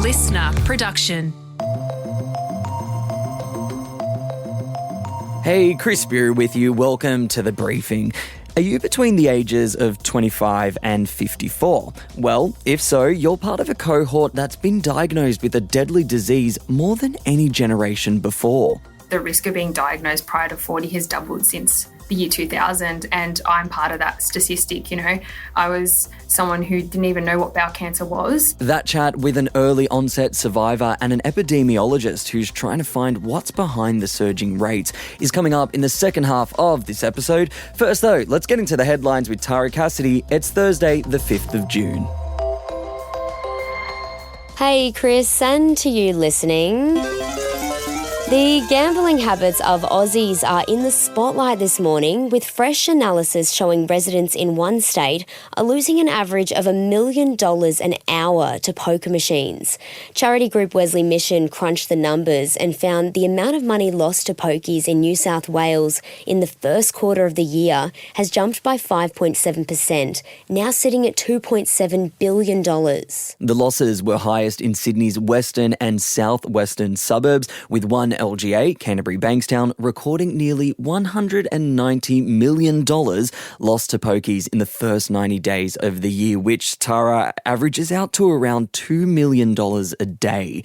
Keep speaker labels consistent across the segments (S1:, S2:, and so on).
S1: listener production.
S2: Hey, Chris Spear with you. Welcome to The Briefing. Are you between the ages of 25 and 54? Well, if so, you're part of a cohort that's been diagnosed with a deadly disease more than any generation before.
S3: The risk of being diagnosed prior to 40 has doubled since the year 2000, and I'm part of that statistic. I was someone who didn't even know what bowel cancer was.
S2: That chat with an early-onset survivor and an epidemiologist who's trying to find what's behind the surging rates is coming up in the second half of this episode. First though, let's get into the headlines with Cassidy. It's Thursday, the 5th of June.
S4: Hey Chris, and to you listening. The gambling habits of Aussies are in the spotlight this morning, with fresh analysis showing residents in one state are losing an average of $1 million an hour to poker machines. Charity group Wesley Mission crunched the numbers and found the amount of money lost to pokies in New South Wales in the first quarter of the year has jumped by 5.7%, now sitting at $2.7 billion.
S2: The losses were highest in Sydney's western and southwestern suburbs, with one LGA, Canterbury Bankstown, recording nearly $190 million lost to pokies in the first 90 days of the year, which, Tara, averages out to around $2 million a day.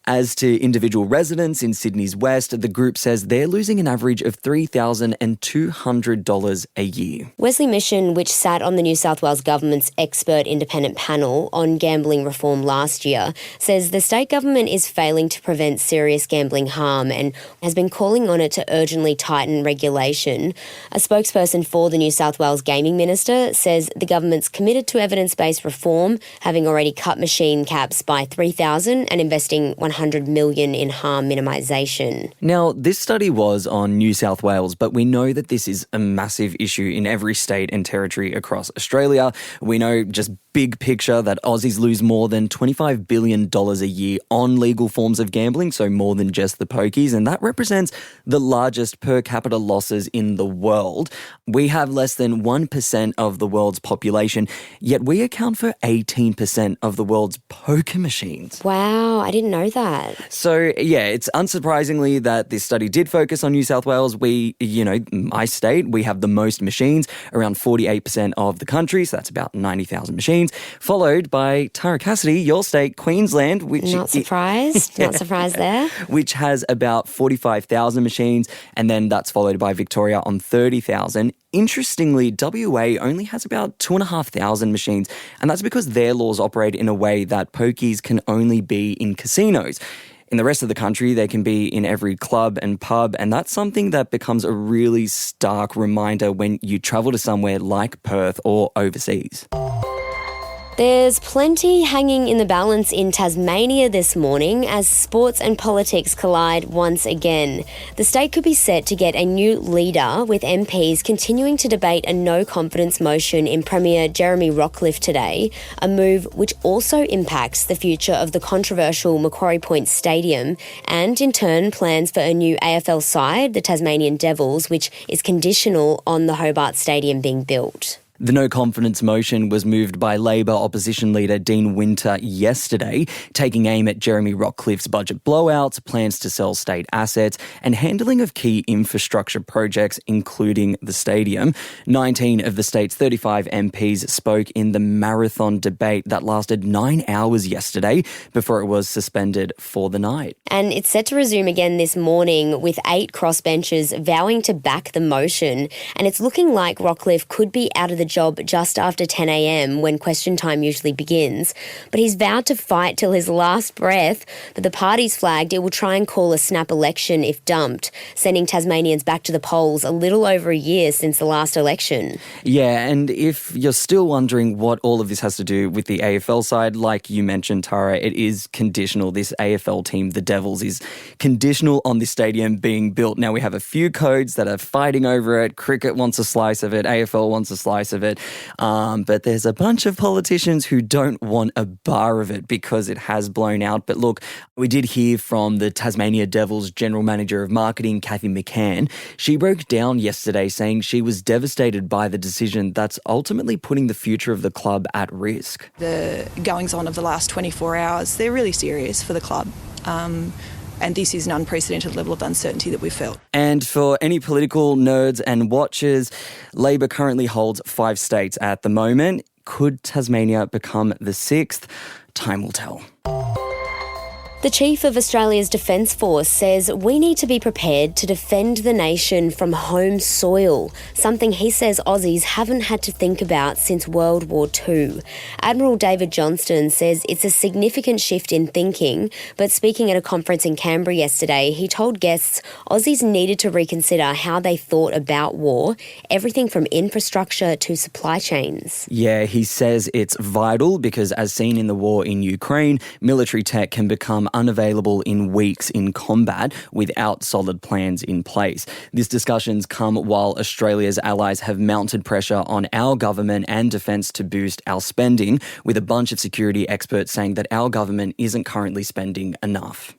S2: As to individual residents in Sydney's West, the group says they're losing an average of $3,200 a year.
S4: Wesley Mission, which sat on the New South Wales Government's expert independent panel on gambling reform last year, says the state government is failing to prevent serious gambling harm and has been calling on it to urgently tighten regulation. A spokesperson for the New South Wales Gaming Minister says the government's committed to evidence-based reform, having already cut machine caps by 3,000 and investing $100 million in harm minimisation.
S2: Now, this study was on New South Wales, but we know that this is a massive issue in every state and territory across Australia. We know just big picture that Aussies lose more than $25 billion a year on legal forms of gambling, so more than just the pokies, and that represents the largest per capita losses in the world. We have less than 1% of the world's population, yet we account for 18% of the world's poker machines.
S4: Wow, I didn't know that.
S2: So, yeah, it's unsurprisingly that this study did focus on New South Wales. My state, we have the most machines, around 48% of the country, so that's about 90,000 machines, followed by Tara Cassidy, your state, Queensland, which...
S4: Not surprised. Not surprised there.
S2: Which has about 45,000 machines, and then that's followed by Victoria on 30,000. Interestingly, WA only has about 2,500 machines, and that's because their laws operate in a way that pokies can only be in casinos. In the rest of the country, they can be in every club and pub, and that's something that becomes a really stark reminder when you travel to somewhere like Perth or overseas.
S4: There's plenty hanging in the balance in Tasmania this morning as sports and politics collide once again. The state could be set to get a new leader, with MPs continuing to debate a no-confidence motion in Premier Jeremy Rockliff today, a move which also impacts the future of the controversial Macquarie Point Stadium and, in turn, plans for a new AFL side, the Tasmanian Devils, which is conditional on the Hobart Stadium being built.
S2: The no-confidence motion was moved by Labor opposition leader Dean Winter yesterday, taking aim at Jeremy Rockliff's budget blowouts, plans to sell state assets, and handling of key infrastructure projects, including the stadium. 19 of the state's 35 MPs spoke in the marathon debate that lasted 9 hours yesterday before it was suspended for the night.
S4: And it's set to resume again this morning, with 8 crossbenchers vowing to back the motion. And it's looking like Rockliff could be out of the job just after 10 a.m. when question time usually begins. But he's vowed to fight till his last breath. But the party's flagged it will try and call a snap election if dumped, sending Tasmanians back to the polls a little over a year since the last election.
S2: Yeah, and if you're still wondering what all of this has to do with the AFL side, like you mentioned, Tara, it is conditional. This AFL team, the Devils, is conditional on this stadium being built. Now, we have a few codes that are fighting over it. Cricket wants a slice of it. AFL wants a slice of of it. But there's a bunch of politicians who don't want a bar of it because it has blown out. But look, we did hear from the Tasmania Devils General Manager of Marketing, Cathy McCann. She broke down yesterday saying she was devastated by the decision that's ultimately putting the future of the club at risk.
S1: The goings-on of the last 24 hours, they're really serious for the club. And this is an unprecedented level of uncertainty that we've felt.
S2: And for any political nerds and watchers, Labor currently holds 5 states at the moment. Could Tasmania become the 6th? Time will tell.
S4: The Chief of Australia's Defence Force says we need to be prepared to defend the nation from home soil, something he says Aussies haven't had to think about since World War II. Admiral David Johnston says it's a significant shift in thinking, but speaking at a conference in Canberra yesterday, he told guests Aussies needed to reconsider how they thought about war, everything from infrastructure to supply chains.
S2: Yeah, he says it's vital because, as seen in the war in Ukraine, military tech can become unavailable in weeks in combat without solid plans in place. This discussion's come while Australia's allies have mounted pressure on our government and defence to boost our spending, with a bunch of security experts saying that our government isn't currently spending enough.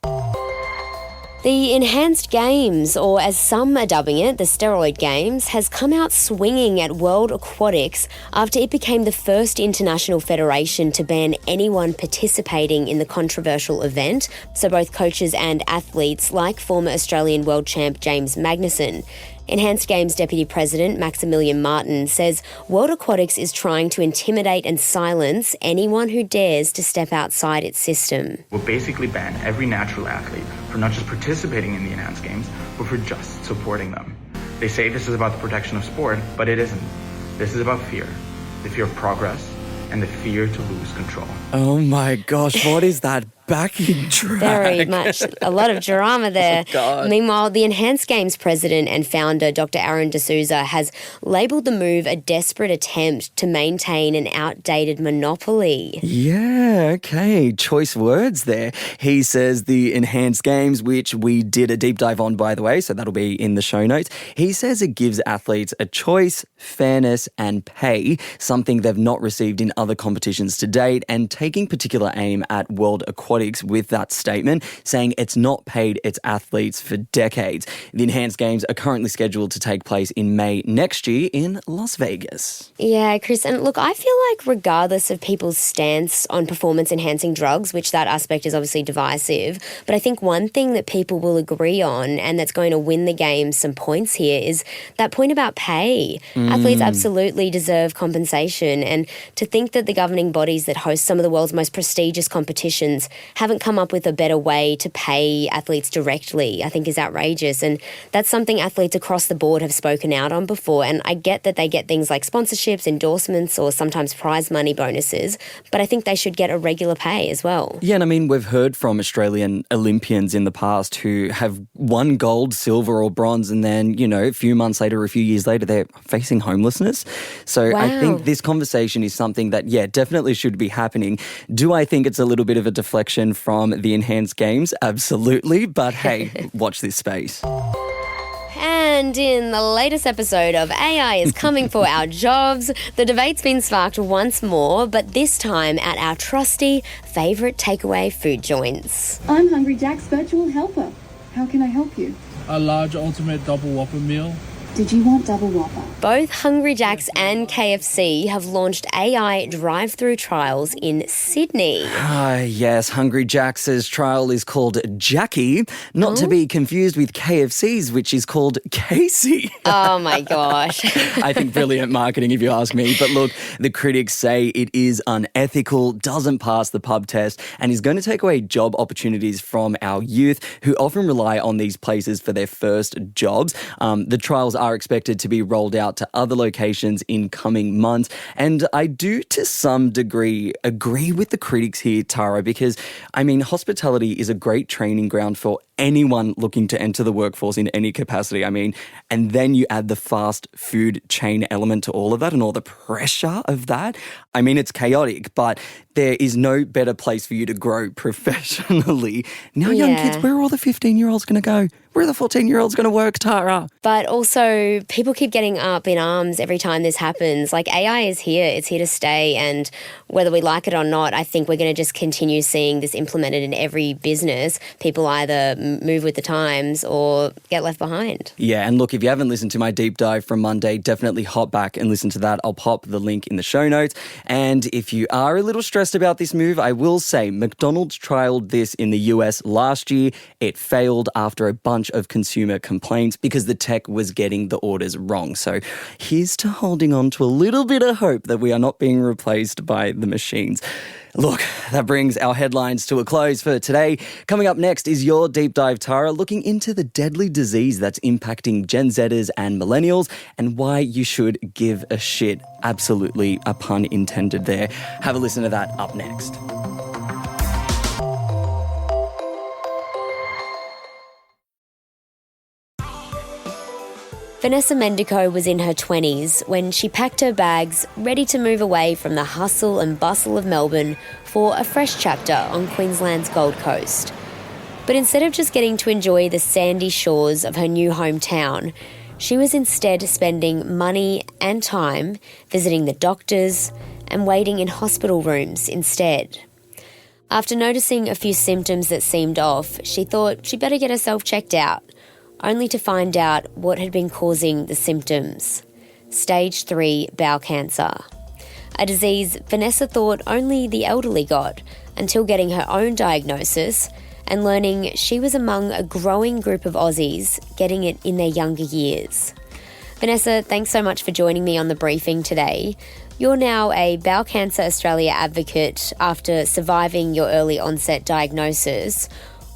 S4: The Enhanced Games, or as some are dubbing it, the Steroid Games, has come out swinging at World Aquatics after it became the first international federation to ban anyone participating in the controversial event, so both coaches and athletes like former Australian world champ James Magnussen. Enhanced Games Deputy President Maximilian Martin says World Aquatics is trying to intimidate and silence anyone who dares to step outside its system.
S5: We'll basically ban every natural athlete for not just participating in the Enhanced Games, but for just supporting them. They say this is about the protection of sport, but it isn't. This is about fear. The fear of progress and the fear to lose control.
S2: Oh my gosh, what is that backing track?
S4: Very much. A lot of drama there.
S2: Oh God.
S4: Meanwhile, the Enhanced Games president and founder, Dr. Aaron D'Souza, has labelled the move a desperate attempt to maintain an outdated monopoly.
S2: Yeah, okay. Choice words there. He says the Enhanced Games, which we did a deep dive on, by the way, so that'll be in the show notes. He says it gives athletes a choice, fairness and pay, something they've not received in other competitions to date, and taking particular aim at World Aquatics with that statement, saying it's not paid its athletes for decades. The Enhanced Games are currently scheduled to take place in May next year in Las Vegas.
S4: Yeah, Chris, and look, I feel like regardless of people's stance on performance-enhancing drugs, which that aspect is obviously divisive, but I think one thing that people will agree on and that's going to win the game some points here is that point about pay. Athletes absolutely deserve compensation, and to think that the governing bodies that host some of the world's most prestigious competitions haven't come up with a better way to pay athletes directly, I think is outrageous. And that's something athletes across the board have spoken out on before. And I get that they get things like sponsorships, endorsements, or sometimes prize money bonuses, but I think they should get a regular pay as well.
S2: Yeah, and I mean, we've heard from Australian Olympians in the past who have won gold, silver or bronze, and then, you know, a few months later, a few years later, they're facing homelessness. So
S4: Wow.
S2: I think this conversation is something that, yeah, definitely should be happening. Do I think it's a little bit of a deflection from the Enhanced Games? Absolutely. But hey, watch this space.
S4: And in the latest episode of AI is Coming for Our Jobs, the debate's been sparked once more, but this time at our trusty favourite takeaway food joints.
S6: I'm Hungry Jack's virtual helper. How can I help you?
S7: A large ultimate double whopper meal.
S6: Did you want double whopper?
S4: Both Hungry Jack's and KFC have launched AI drive-thru trials in Sydney.
S2: Yes, Hungry Jack's trial is called Jackie, not to be confused with KFC's, which is called Casey.
S4: Oh my gosh.
S2: I think brilliant marketing if you ask me. But look, the critics say it is unethical, doesn't pass the pub test, and is going to take away job opportunities from our youth who often rely on these places for their first jobs. The trials are expected to be rolled out to other locations in coming months. And I do, to some degree, agree with the critics here, Tara, because, I mean, hospitality is a great training ground for anyone looking to enter the workforce in any capacity. I mean, and then you add the fast food chain element to all of that and all the pressure of that. I mean, it's chaotic, but there is no better place for you to grow professionally. Now, young kids, where are all the 15-year-olds going to go? Where are the 14-year-olds going to work, Tara?
S4: But also, people keep getting up in arms every time this happens. Like, AI is here. It's here to stay. And whether we like it or not, I think we're going to just continue seeing this implemented in every business. People either move with the times or get left behind.
S2: Yeah, and look, if you haven't listened to my deep dive from Monday, definitely hop back and listen to that. I'll pop the link in the show notes. And if you are a little stressed about this move, I will say McDonald's trialled this in the US last year. It failed after a bunch of consumer complaints because the tech was getting the orders wrong. So here's to holding on to a little bit of hope that we are not being replaced by the machines. Look, that brings our headlines to a close for today. Coming up next is your deep dive, Tara, looking into the deadly disease that's impacting Gen Zers and Millennials and why you should give a shit. Absolutely, a pun intended there. Have a listen to that up next.
S4: Vanessa Mendico was in her 20s when she packed her bags, ready to move away from the hustle and bustle of Melbourne for a fresh chapter on Queensland's Gold Coast. But instead of just getting to enjoy the sandy shores of her new hometown, she was instead spending money and time visiting the doctors and waiting in hospital rooms instead. After noticing a few symptoms that seemed off, she thought she'd better get herself checked out, only to find out what had been causing the symptoms. Stage 3 bowel cancer. A disease Vanessa thought only the elderly got, until getting her own diagnosis and learning she was among a growing group of Aussies getting it in their younger years. Vanessa, thanks so much for joining me on the briefing today. You're now a Bowel Cancer Australia advocate after surviving your early onset diagnosis.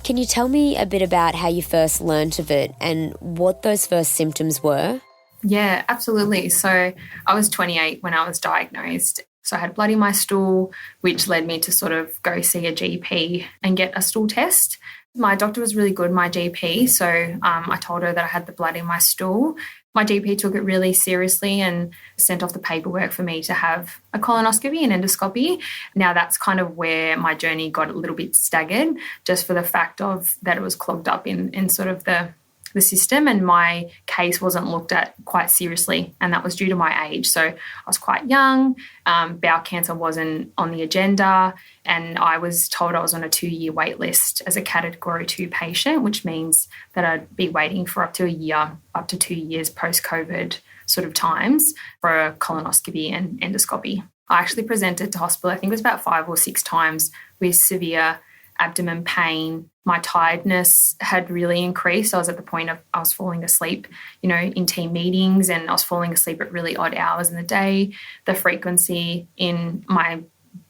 S4: Can you tell me a bit about how you first learnt of it and what those first symptoms were?
S3: Yeah, absolutely. So I was 28 when I was diagnosed. So I had blood in my stool, which led me to sort of go see a GP and get a stool test. My doctor was really good, my GP, so I told her that I had the blood in my stool. My GP took it really seriously and sent off the paperwork for me to have a colonoscopy and endoscopy. Now that's kind of where my journey got a little bit staggered, just for the fact of that it was clogged up in sort of the system, and my case wasn't looked at quite seriously, and that was due to my age. So I was quite young, bowel cancer wasn't on the agenda, and I was told I was on a 2-year wait list as a category 2 patient, which means that I'd be waiting for up to a year, up to 2 years post-COVID sort of times for a colonoscopy and endoscopy. I actually presented to hospital, I think it was about 5 or 6 times, with severe abdomen pain. My tiredness had really increased. I was at the point of I was falling asleep, in team meetings, and I was falling asleep at really odd hours in the day. The frequency in my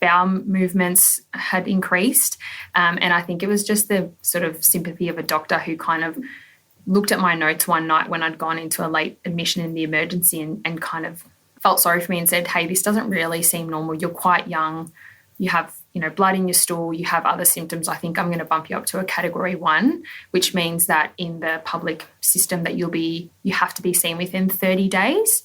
S3: bowel movements had increased. And I think it was just the sort of sympathy of a doctor who kind of looked at my notes one night when I'd gone into a late admission in the emergency and kind of felt sorry for me and said, hey, this doesn't really seem normal. You're quite young. You have blood in your stool, you have other symptoms. I think I'm going to bump you up to a category 1, which means that in the public system that you have to be seen within 30 days.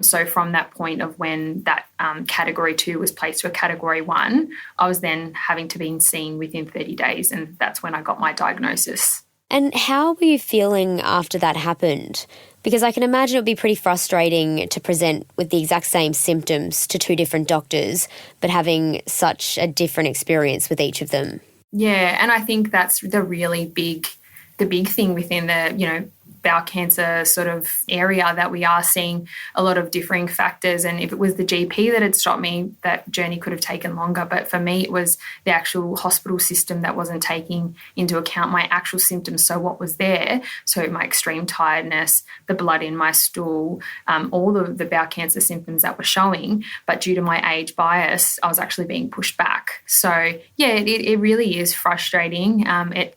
S3: So from that point of when that category 2 was placed to a category 1, I was then having to be seen within 30 days, and that's when I got my diagnosis.
S4: And how were you feeling after that happened? Because I can imagine it would be pretty frustrating to present with the exact same symptoms to 2 different doctors, but having such a different experience with each of them.
S3: Yeah, and I think that's the big thing within the, bowel cancer sort of area, that we are seeing a lot of differing factors. And if it was the GP that had stopped me, that journey could have taken longer. But for me, it was the actual hospital system that wasn't taking into account my actual symptoms. So what was there? So my extreme tiredness, the blood in my stool, all the bowel cancer symptoms that were showing. But due to my age bias, I was actually being pushed back. So yeah, it really is frustrating.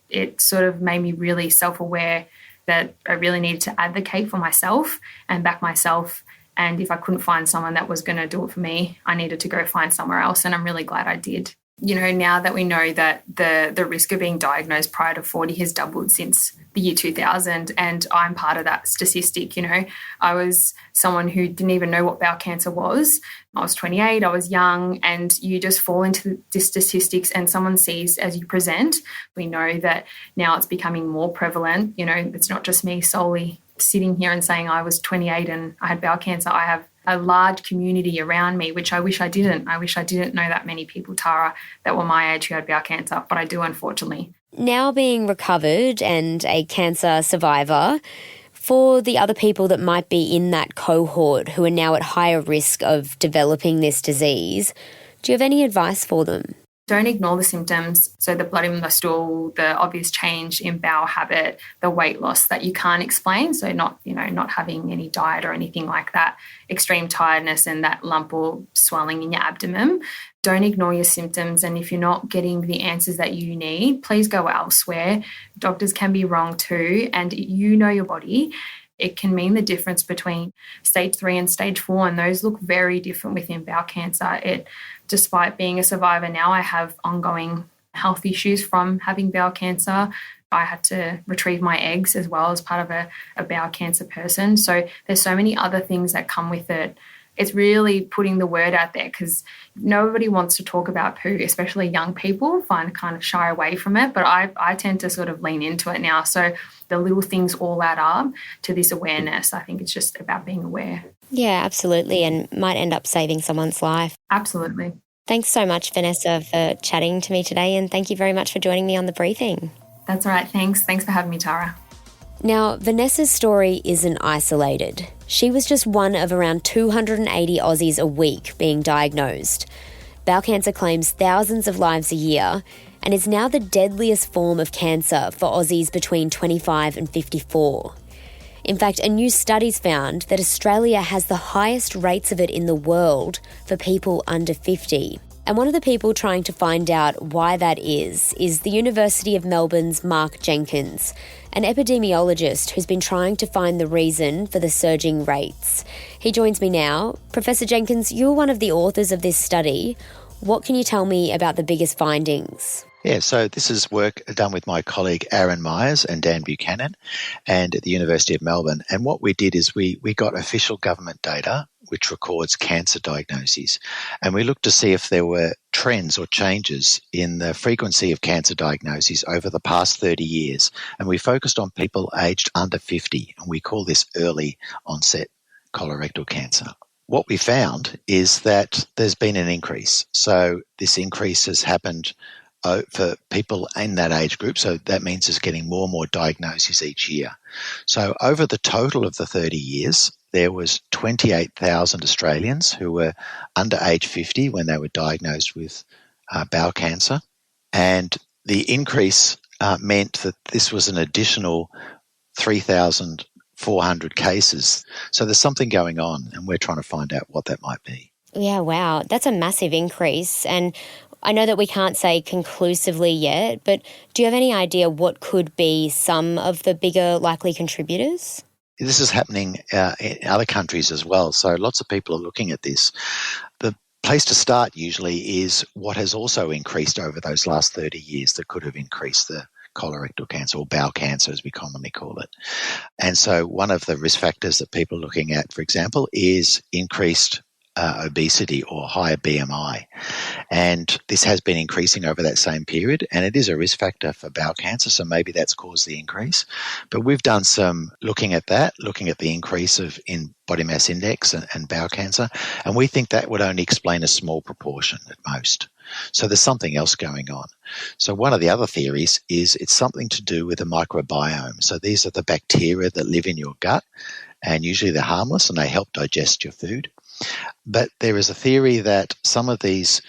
S3: It sort of made me really self-aware that I really needed to advocate for myself and back myself. And if I couldn't find someone that was going to do it for me, I needed to go find somewhere else. And I'm really glad I did. Now that we know that the risk of being diagnosed prior to 40 has doubled since the year 2000, and I'm part of that statistic. I was someone who didn't even know what bowel cancer was. I was 28, I was young, and you just fall into the statistics and someone sees as you present. We know that now it's becoming more prevalent. It's not just me solely sitting here and saying I was 28 and I had bowel cancer. I have a large community around me, which I wish I didn't. I wish I didn't know that many people, Tara, that were my age who had bowel cancer, but I do, unfortunately.
S4: Now being recovered and a cancer survivor, for the other people that might be in that cohort who are now at higher risk of developing this disease, do you have any advice for them?
S3: Don't ignore the symptoms. So the blood in the stool, the obvious change in bowel habit, the weight loss that you can't explain. So not having any diet or anything like that, extreme tiredness and that lump or swelling in your abdomen. Don't ignore your symptoms. And if you're not getting the answers that you need, please go elsewhere. Doctors can be wrong too. And you know your body. It can mean the difference between stage 3 and stage 4, and those look very different within bowel cancer. Despite being a survivor now, I have ongoing health issues from having bowel cancer. I had to retrieve my eggs as well as part of a bowel cancer person. So there's so many other things that come with it. It's really putting the word out there because nobody wants to talk about poo, especially young people find kind of shy away from it. But I tend to sort of lean into it now. So the little things all add up to this awareness. I think it's just about being aware.
S4: Yeah, absolutely, and might end up saving someone's life.
S3: Absolutely.
S4: Thanks so much, Vanessa, for chatting to me today, and thank you very much for joining me on the briefing.
S3: That's all right. Thanks. Thanks for having me, Tara.
S4: Now, Vanessa's story isn't isolated. She was just one of around 280 Aussies a week being diagnosed. Bowel cancer claims thousands of lives a year and is now the deadliest form of cancer for Aussies between 25 and 54. In fact, a new study's found that Australia has the highest rates of it in the world for people under 50. And one of the people trying to find out why that is the University of Melbourne's Mark Jenkins, an epidemiologist who's been trying to find the reason for the surging rates. He joins me now. Professor Jenkins, you're one of the authors of this study. What can you tell me about the biggest findings?
S8: Yeah, so this is work done with my colleague Aaron Myers and Dan Buchanan and at the University of Melbourne. And what we did is we got official government data which records cancer diagnoses. And we looked to see if there were trends or changes in the frequency of cancer diagnoses over the past 30 years. And we focused on people aged under 50, and we call this early-onset colorectal cancer. What we found is that there's been an increase. So this increase has happened for people in that age group, so that means it's getting more and more diagnoses each year. So over the total of the 30 years, there was 28,000 Australians who were under age 50 when they were diagnosed with bowel cancer, and the increase meant that this was an additional 3,400 cases. So there's something going on, and we're trying to find out what that might be.
S4: Yeah, wow, that's a massive increase. And I know that we can't say conclusively yet, but do you have any idea what could be some of the bigger likely contributors?
S8: This is happening in other countries as well, so lots of people are looking at this. The place to start usually is what has also increased over those last 30 years that could have increased the colorectal cancer or bowel cancer as we commonly call it. And so one of the risk factors that people are looking at, for example, is increased obesity or higher BMI. And this has been increasing over that same period, and it is a risk factor for bowel cancer, so maybe that's caused the increase. But we've done some looking at the increase in body mass index and bowel cancer, and we think that would only explain a small proportion at most. So there's something else going on. So one of the other theories is it's something to do with the microbiome. So these are the bacteria that live in your gut, and usually they're harmless and they help digest your food. But there is a theory that some of these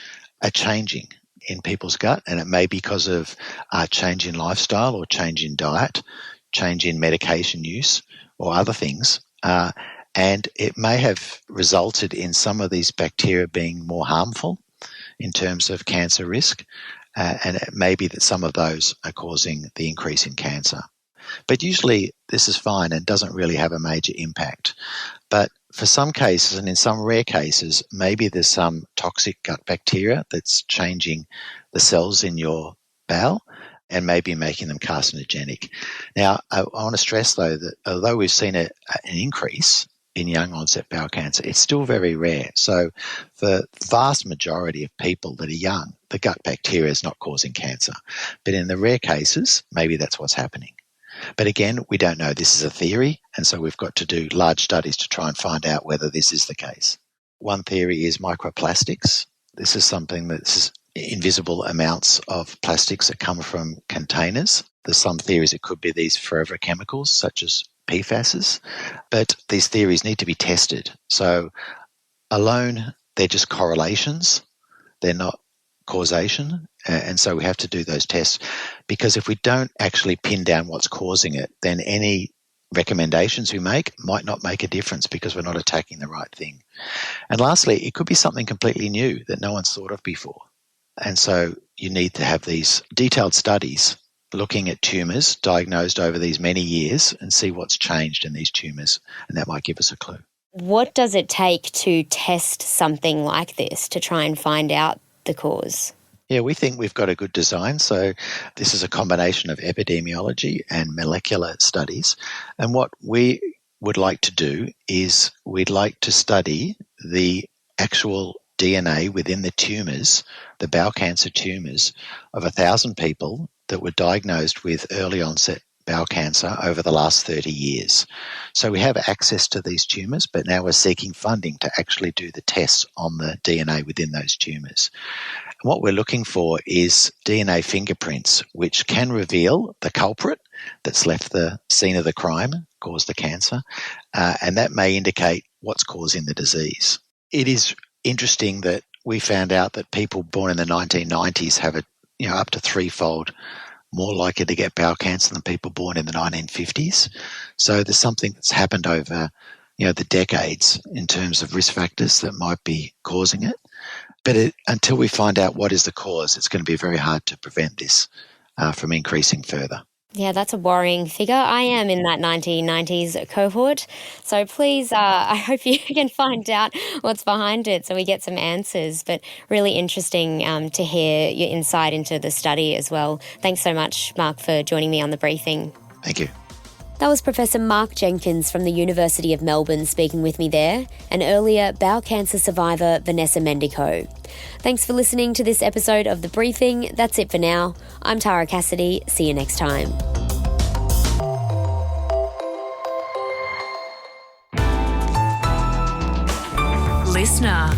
S8: are changing in people's gut, and it may be because of change in lifestyle or change in diet, change in medication use or other things. And it may have resulted in some of these bacteria being more harmful in terms of cancer risk, and it may be that some of those are causing the increase in cancer. But usually this is fine and doesn't really have a major impact. But for some cases, and in some rare cases, maybe there's some toxic gut bacteria that's changing the cells in your bowel and maybe making them carcinogenic. Now, I want to stress, though, that although we've seen an increase in young onset bowel cancer, it's still very rare. So for the vast majority of people that are young, the gut bacteria is not causing cancer. But in the rare cases, maybe that's what's happening. But again, we don't know. This is a theory, and so we've got to do large studies to try and find out whether this is the case. One theory is microplastics. This is something that's invisible amounts of plastics that come from containers. There's some theories it could be these forever chemicals such as PFASs, but these theories need to be tested. So alone, they're just correlations. They're not causation. And so we have to do those tests, because if we don't actually pin down what's causing it, then any recommendations we make might not make a difference because we're not attacking the right thing. And lastly, it could be something completely new that no one's thought of before. And so you need to have these detailed studies looking at tumours diagnosed over these many years and see what's changed in these tumours, and that might give us a clue.
S4: What does it take to test something like this to try and find out the cause?
S8: Yeah, we think we've got a good design. So this is a combination of epidemiology and molecular studies. And what we would like to do is we'd like to study the actual DNA within the tumours, the bowel cancer tumours, of 1,000 people that were diagnosed with early onset bowel cancer over the last 30 years. So we have access to these tumours, but now we're seeking funding to actually do the tests on the DNA within those tumours. And what we're looking for is DNA fingerprints, which can reveal the culprit that's left the scene of the crime, caused the cancer, and that may indicate what's causing the disease. It is interesting that we found out that people born in the 1990s have up to threefold more likely to get bowel cancer than people born in the 1950s. So there's something that's happened over, the decades in terms of risk factors that might be causing it. But until we find out what is the cause, it's going to be very hard to prevent this from increasing further.
S4: Yeah, that's a worrying figure. I am in that 1990s cohort. So please, I hope you can find out what's behind it so we get some answers. But really interesting to hear your insight into the study as well. Thanks so much, Mark, for joining me on the briefing.
S8: Thank you.
S4: That was Professor Mark Jenkins from the University of Melbourne speaking with me there, and earlier bowel cancer survivor Vanessa Mendico. Thanks for listening to this episode of The Briefing. That's it for now. I'm Tara Cassidy. See you next time.
S9: Listener.